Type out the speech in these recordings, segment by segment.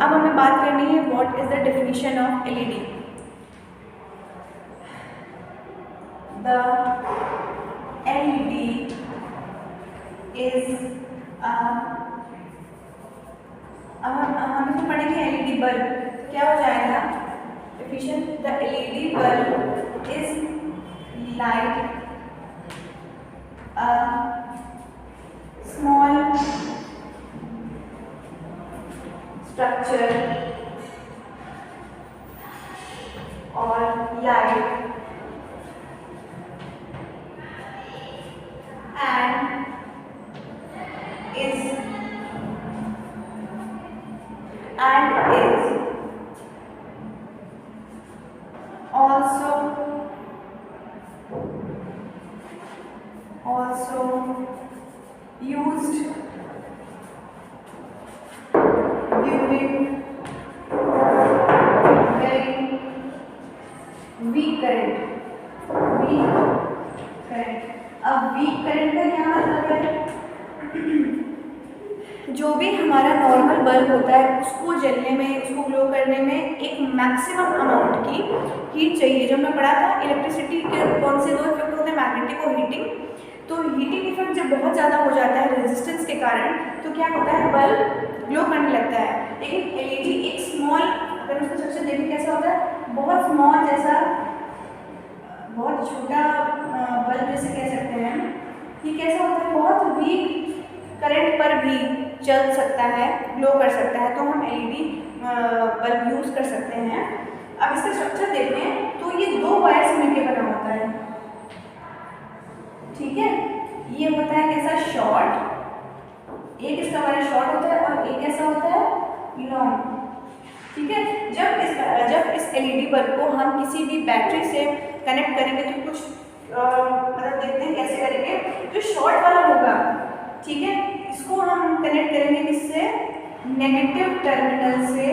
अब हमें बात करनी है what is the definition of LED. The LED is हम इसमें पढ़ेंगे एलईडी बल्ब, तो क्या हो जाएगा definition, the LED bulb is like a small structure or light and is also used during very weak current। अब वीक करंट का क्या मतलब है? जो भी हमारा नॉर्मल बल्ब होता है उसको जलने में, उसको ग्लो करने में एक मैक्सिमम अमाउंट की हीट चाहिए। जो हमने पढ़ा था इलेक्ट्रिसिटी के कौन से दो इफेक्ट होते हैं, मैग्नेटिक और हीटिंग। तो हीटिंग इफेक्ट जब बहुत ज़्यादा हो जाता है रेजिस्टेंस के कारण, तो क्या होता है, बल्ब ग्लो करने लगता है। लेकिन एलईडी एक स्मॉल, अगर उसका स्ट्रक्चर देखें कैसा होता है, बहुत स्मॉल जैसा, बहुत छोटा बल्ब जैसे कह सकते हैं। ये कैसा होता है, बहुत वीक करंट पर भी चल सकता है, ग्लो कर सकता है, तो हम एलईडी बल्ब यूज़ कर सकते हैं। अब इसका स्ट्रक्चर देखें तो ये दो वायर से मिलकर बना होता है, ठीक है। ये होता है कैसा, शॉर्ट, एक इसका वायर शॉर्ट होता है और एक ऐसा होता है लॉन्ग, ठीक है। जब इस एलईडी बल्ब को हम किसी भी बैटरी से कनेक्ट करेंगे तो कुछ मतलब देखते हैं कैसे करेंगे। जो शॉर्ट वाला होगा, ठीक है, इसको हम कनेक्ट करेंगे किससे, नेगेटिव टर्मिनल से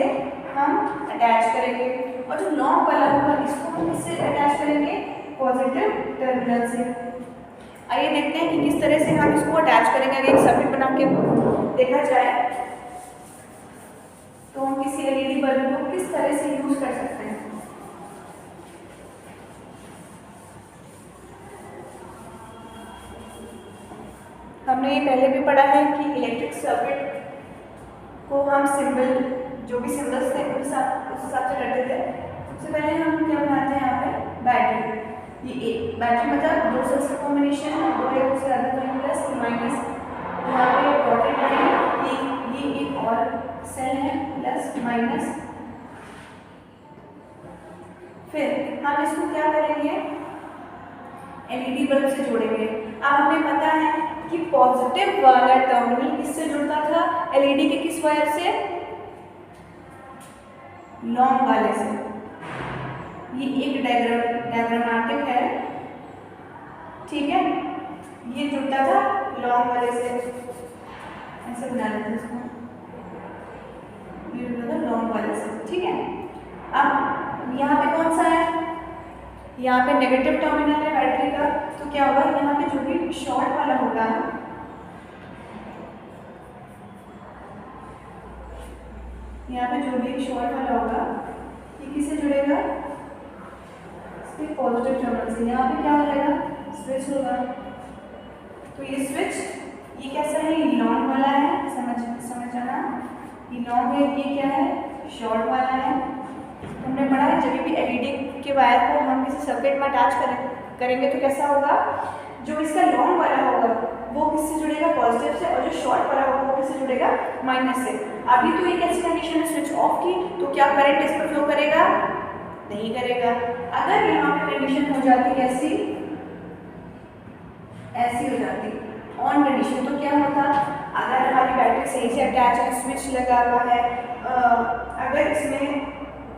हम अटैच करेंगे, और जो लॉन्ग वाला होगा इसको हम किससे अटैच करेंगे, पॉजिटिव टर्मिनल से। आइए देखते हैं कि किस तरह से हम इसको अटैच करेंगे। अगर एक सर्किट बना के देखा जाए तो हम किसी एलईडी बल्ब को किस तरह से यूज कर सकते हैं। हमने ये पहले भी पढ़ा है कि इलेक्ट्रिक सर्किट को हम सिंबल, जो भी सिंबल्स थे उस हिसाब से करते थे। सबसे पहले हम क्या बनाते हैं, यहाँ पे बैटरी। ये एक बैटरी मतलब दो सेल्स का कॉम्बिनेशन, दो एक से ज़्यादा तो प्लस माइनस, यहाँ पे डॉटेड लाइन, ये एक और सेल है प्लस माइनस। फिर हम इसको क्या करेंगे, एलईडी बल्ब से जोड़ेंगे। अब हमें पता है कि पॉजिटिव वाला टर्मिनल किससे जुड़ता था, एलईडी के किस वायर से, लॉन्ग वाले से। ये एक डायग्रामेटिक है, ठीक है, ये जुड़ता था लॉन्ग वाले से, ऐसे बना लेते हैं इसको, ये जुड़ता था लॉन्ग वाले से, ठीक है। अब यहाँ पे कौन सा है, यहाँ पे नेगेटिव टर्मिनल है बैटरी का, तो क्या होगा, यहाँ पे जो भी शॉर्ट वाला होगा, यहाँ पे जो भी शॉर्ट वाला होगा ये किससे जुड़ेगा, पॉजिटिव टर्मिनल से। यहाँ पे क्या हो जाएगा, स्विच होगा। तो ये स्विच, ये कैसा है, ये लॉन्ग वाला है, समझ आना, ये लॉन्ग है, ये क्या है, शॉर्ट वाला है। हमने पढ़ा है जब भी एलईडी के वायर को हम किसी सर्किट में अटैच करेंगे तो कैसा होगा, जो इसका लॉन्ग वाला होगा वो किससे जुड़ेगा, पॉजिटिव से, और जो शॉर्ट वाला होगा वो किससे जुड़ेगा, माइनस से। अभी तो ये कैसी कंडीशन है, स्विच ऑफ की, तो क्या करंट इस पर फ्लो करेगा, नहीं करेगा। अगर यहाँ पे कंडीशन हो जाती कैसी, ऐसी हो जाती ऑन कंडीशन, तो क्या होता, अगर हमारी बैटरी सही से अटैच है, स्विच लगा हुआ है, अगर इसमें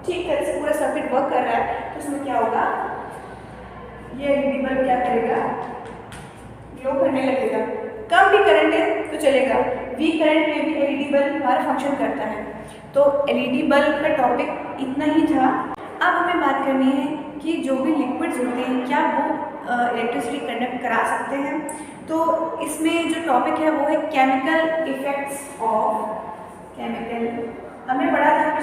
ठीक तरह से पूरा सर्किट वर्क कर रहा है, तो इसमें क्या होगा, ये एलईडी बल्ब क्या करेगा, ग्लो करने लगेगा। कम भी करंट है तो चलेगा, वीक करंट में भी एलईडी बल्ब हमारा फंक्शन करता है। तो एलईडी बल्ब का टॉपिक इतना ही था। अब हमें बात करनी है कि जो भी लिक्विड्स होते हैं क्या वो इलेक्ट्रिसिटी कंडक्ट करा सकते हैं। तो इसमें जो टॉपिक है वो है केमिकल इफेक्ट्स ऑफ, केमिकल, हमने पढ़ा था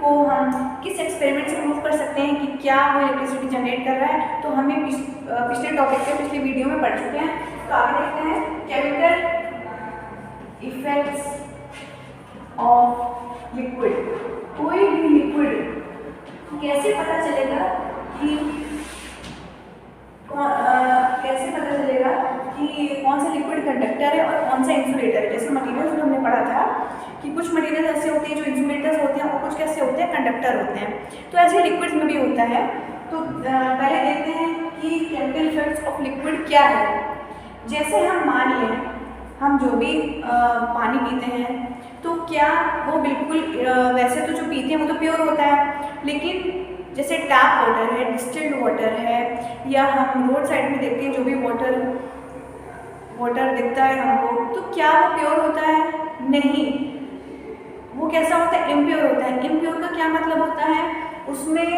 को हम किस एक्सपेरिमेंट से प्रूव कर सकते हैं कि क्या वो इलेक्ट्रिसिटी जनरेट कर रहा है, तो हमें पिछले टॉपिक पे पिछली वीडियो में पढ़ चुके हैं। तो आगे देखते हैं केमिकल इफेक्ट्स ऑफ लिक्विड। कोई भी लिक्विड कैसे पता चलेगा कि कौन सा लिक्विड कंडक्टर है और कौन सा इंसुलेटर है। जैसे मटीरियल्स में हमने पढ़ा था कि कुछ मटीरियल ऐसे होते हैं जो इंसुलेटर्स होते हैं और कुछ कैसे होते हैं, कंडक्टर होते हैं। तो ऐसे लिक्विड्स में भी होता है। तो पहले देखते हैं कि केमिकल इफेक्ट्स ऑफ लिक्विड क्या है। जैसे हम मान लें हम जो भी पानी पीते हैं तो क्या वो बिल्कुल वैसे तो जो पीते हैं वो तो प्योर होता है, लेकिन जैसे टैप वाटर है, डिस्टिल्ड वाटर है, या हम रोड साइड में देखते हैं जो भी वाटर दिखता है हमको, तो क्या वो प्योर होता है? नहीं, वो कैसा होता है? इम्प्योर होता है। इम्प्योर का क्या मतलब होता है? उसमें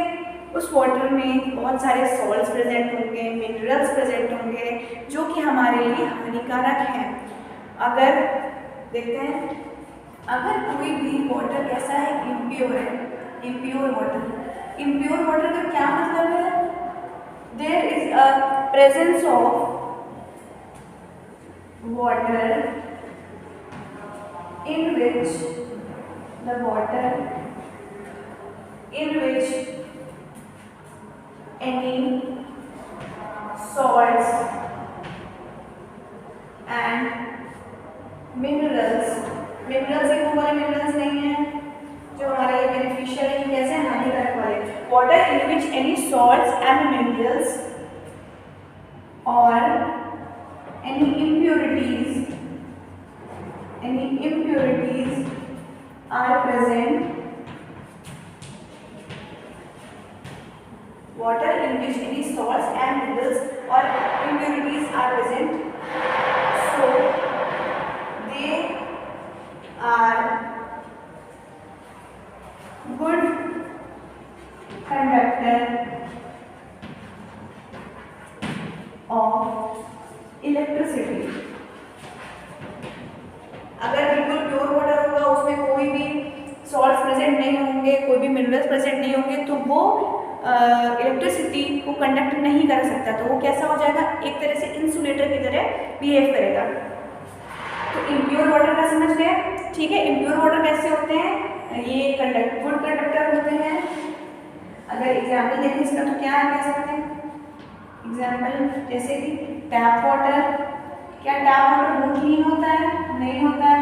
उस वाटर में बहुत सारे सॉल्ट्स प्रेजेंट होंगे, मिनरल्स प्रेजेंट होंगे जो कि हमारे लिए हानिकारक हैं। अगर देखते हैं अगर कोई भी वाटर कैसा है, इम्प्योर है, इम्प्योर वाटर का क्या मतलब है? There is a presence of water in which any salts and minerals एक वो वाले मिनरल्स नहीं है जो हमारे लिए बेनिफिशियल है, कैसे हानिकारक वाले। Water in which any salts and minerals or any impurities are present, water in which any salts and minerals or impurities are present, so they are good conductor of electricity. अगर बिल्कुल pure water होगा, उसमें कोई भी salts present नहीं होंगे, कोई भी मिनरल्स प्रेजेंट नहीं होंगे, तो वो इलेक्ट्रिसिटी को कंडक्ट नहीं कर सकता। तो वो कैसा हो जाएगा? एक तरह से इंसुलेटर की तरह बिहेव करेगा। तो इम्प्योर वाटर का समझ गए, ठीक है। इम्प्योर वाटर कैसे होते हैं? ये गुड कंडक्टर होते हैं। अगर एग्जाम्पल देखें इसका तो क्या कह सकते हैं? एग्जाम्पल जैसे कि टैप वाटर। क्या टैप वाटर बहुत क्लीन होता है? नहीं होता है।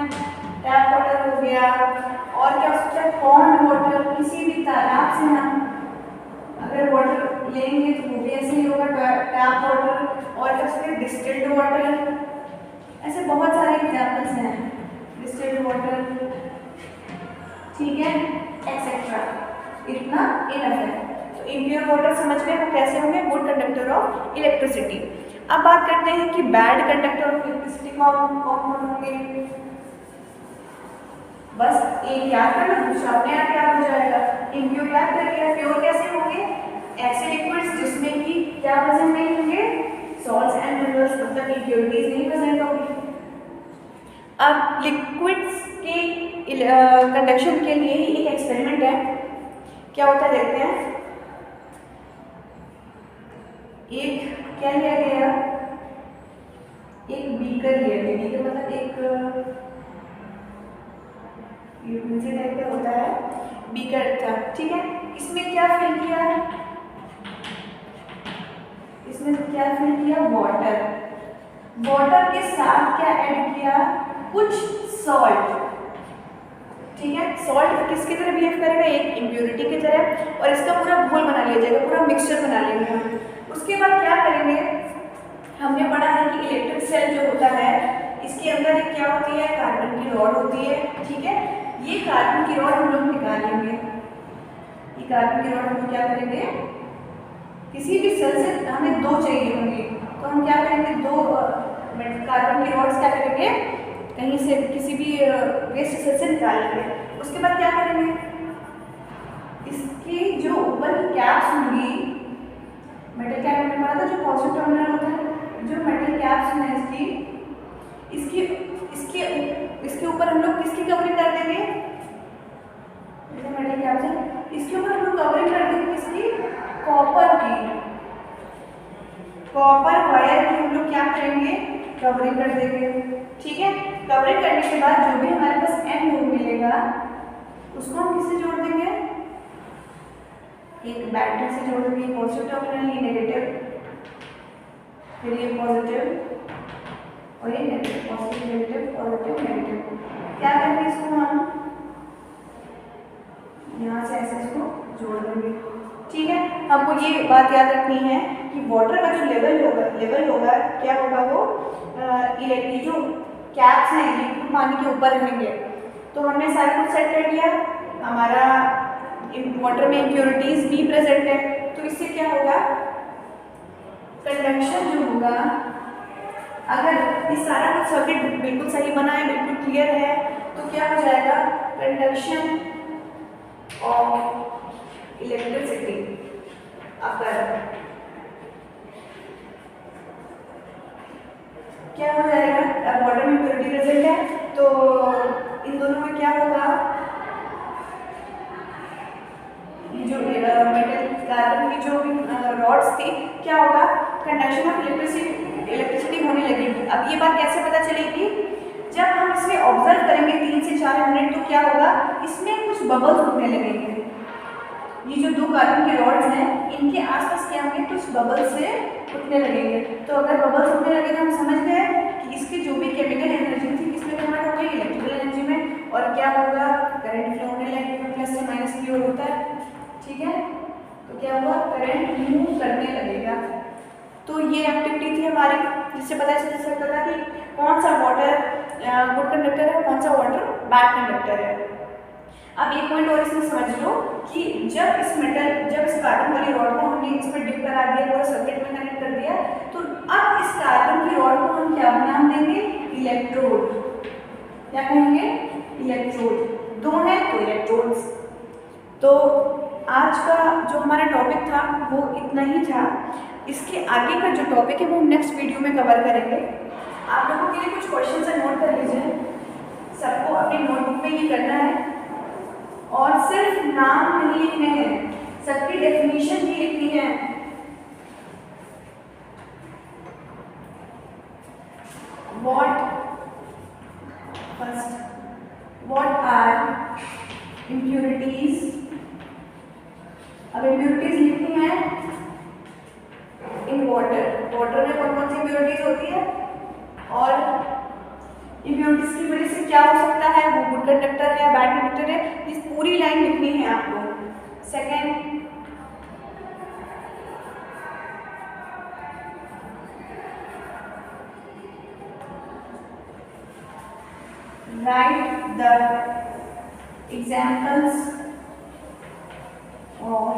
टैप वाटर हो गया, और क्या हो सकता है? पॉन्ड वाटर, किसी भी तालाब से हम अगर वाटर लेंगे तो वो भी ऐसे ही होगा, टैप वाटर। और क्या हो सकता है? Distilled water. ऐसे बहुत सारे एग्जाम्पल्स हैं, डिस्टिल्ड वाटर, ठीक है, एक्सेट्रा। इतना इनफ है। तो इम्प्योर वाटर समझ गए वो कैसे होंगे? Good conductor of electricity. अब बात करते हैं कि बैड कंडक्टर ऑफ इलेक्ट्रिसिटी कौन होंगे। बस एक याद करना, दूसरा अपने आप याद हो जाएगा। इम्प्योर याद करिए, प्योर कैसे होंगे? ऐसे लिक्विड्स जिसमें कि क्या प्रेजेंट नहीं होंगे? सॉल्ट्स एंड मिनरल्स, मतलब इम्प्योरिटीज नहीं प्रेजेंट होंगी। अब लिक्विड्स के कंडक्शन के लिए ही एक एक्सपेरिमेंट है। क्या होता है देखते हैं। एक क्या लिया गया? एक बीकर लिया गया। बीकर मतलब एक यूटेंसिल टाइप का होता है, बीकर था, ठीक है। इसमें क्या फिल किया? इसमें क्या फिल किया? वाटर के साथ क्या ऐड किया? कुछ सॉल्ट, ठीक है। सॉल्ट किसकी तरह बिहेव करेगा? एक इम्प्योरिटी की तरह, और इसका पूरा घोल बना लिया जाएगा, पूरा मिक्सचर बना लेंगे हम। उसके बाद क्या करेंगे? हमने पढ़ा है कि इलेक्ट्रिक सेल जो होता है, इसके अंदर एक क्या होती है? कार्बन की रॉड होती है, ठीक है। ये कार्बन की रॉड हम लोग निकालेंगे। ये कार्बन की रॉड हम क्या करेंगे? किसी भी सेल से हमें दो चाहिए होंगे, तो हम क्या करेंगे? दो कार्बन की रॉड्स क्या करेंगे? कहीं से किसी भी वेस्ट सेल से निकाल लेंगे। उसके बाद क्या करेंगे? इसकी जो ऊपर की कैप्स होंगी, मेटल कैप हमने पढ़ा था जो पॉजिटिव टर्मिनल होता है, जो मेटल कैप्स हैं इसकी इसके ऊपर हम लोग किसकी कवरिंग कर देंगे? जैसे मेटल ध्यान से, इसके ऊपर हम लोग कवरिंग कर देंगे किसकी, कॉपर की, कॉपर वायर की हम लोग क्या करेंगे, कवरिंग कर देंगे। ठीक है, कवरिंग करने के बाद जो भी हमारे पास एंड नोड मिलेगा उसको हम किससे जोड़ देंगे, एक बैटरी से जोड़ देंगे, पॉजिटिव टर्मिनल, ये नेगेटिव, फिर ये पॉजिटिव और ये negative, positive negative positive negative. क्या करेंगे, इसको हम यहाँ से ऐसे इसको जोड़ देंगे। ठीक है, हमको ये बात याद रखनी है कि वाटर का जो लेवल होगा क्या होगा, वो ये जो कैप्स हैं ये पानी के ऊपर रहेंगे। तो हमने सारा कुछ सेट कर लिया, हमारा वाटर में इम्प्योरिटीज भी प्रेजेंट है, तो इससे क्या होगा, कंडक्शन जो होगा, अगर ये सारा कुछ सर्किट बिल्कुल सही बना है, बिल्कुल क्लियर है, तो क्या हो जाएगा, कंडक्शन ऑफ इलेक्ट्रिसिटी अगर क्या हो जाएगा, वाटर में इम्प्योरिटी प्रेजेंट है, तो इन दोनों में क्या होगा, ये जो मेटल कार्बन की जो रॉड्स थी, क्या होगा, कंडक्शन ऑफ इलेक्ट्रिसिटी होने लगेगी। अब ये बात कैसे पता चलेगी, जब हम इसे ऑब्जर्व करेंगे 3 से 4 मिनट, तो क्या होगा, इसमें कुछ बबल्स उठने लगेंगे। ये जो दो कार्बन के रॉड्स हैं, इनके आसपास क्या होंगे, कुछ बबल्स से उठने लगेंगे। तो अगर बबल्स उठने लगे तो हम समझ गए कि इसकी जो भी केमिकल एनर्जी थी किसमें कन्वर्ट हो गई, इलेक्ट्रिकल एनर्जी में, और क्या होगा, करंट फ्लो होने लगेगा, प्लस से माइनस की ओर होता है। ठीक है, तो क्या हुआ, करंट मूव करने लगेगा। तो ये एक्टिविटी थी हमारी, जिससे पता चल सकता था कि कौन सा वाटर गुड कंडक्टर है, कौन सा वाटर बैड कंडक्टर है। अब एक पॉइंट और इसमें समझ लो कि जब इस कार्बन वाली रॉड को हमने इसमें डिप करा दिया, पूरा सर्किट में कनेक्ट कर दिया, तो अब इस कार्बन की रॉड को हम क्या नाम देंगे, इलेक्ट्रोड। क्या कहेंगे, इलेक्ट्रोड। दो हैं तो इलेक्ट्रोड्स। तो आज का जो हमारा टॉपिक था वो इतना ही था। इसके आगे का जो टॉपिक है वो नेक्स्ट वीडियो में कवर करेंगे। आप लोगों के लिए कुछ क्वेश्चन से नोट कर लीजिए, सबको अपनी नोटबुक में ये करना है, और सिर्फ नाम नहीं लिखने हैं, सबकी डेफिनेशन भी लिखनी है। What are impurities? अब impurities लिखनी है इन वाटर में कौन कौन सी impurities होती है, और impurities की वजह से क्या हो सकता है, वो गुड कंडक्टर है, बैड कंडक्टर है, इस पूरी लाइन लिखनी है आपको। Second, write the examples of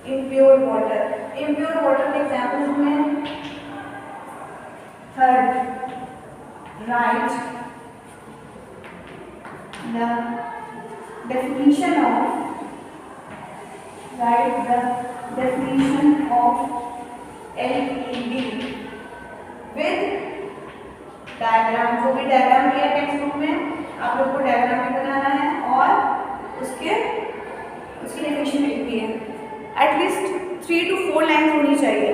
impure water। impure water के एग्जाम्पल्स में third, write the definition of LED with diagram. जो भी डायग्राम दिया टेक्स्ट बुक में आप लोग को डायग्राम भी बनाना है, और उसकी डेफिनेशन भी लिखनी है। एटलीस्ट 3 to 4 लाइन्स होनी चाहिए।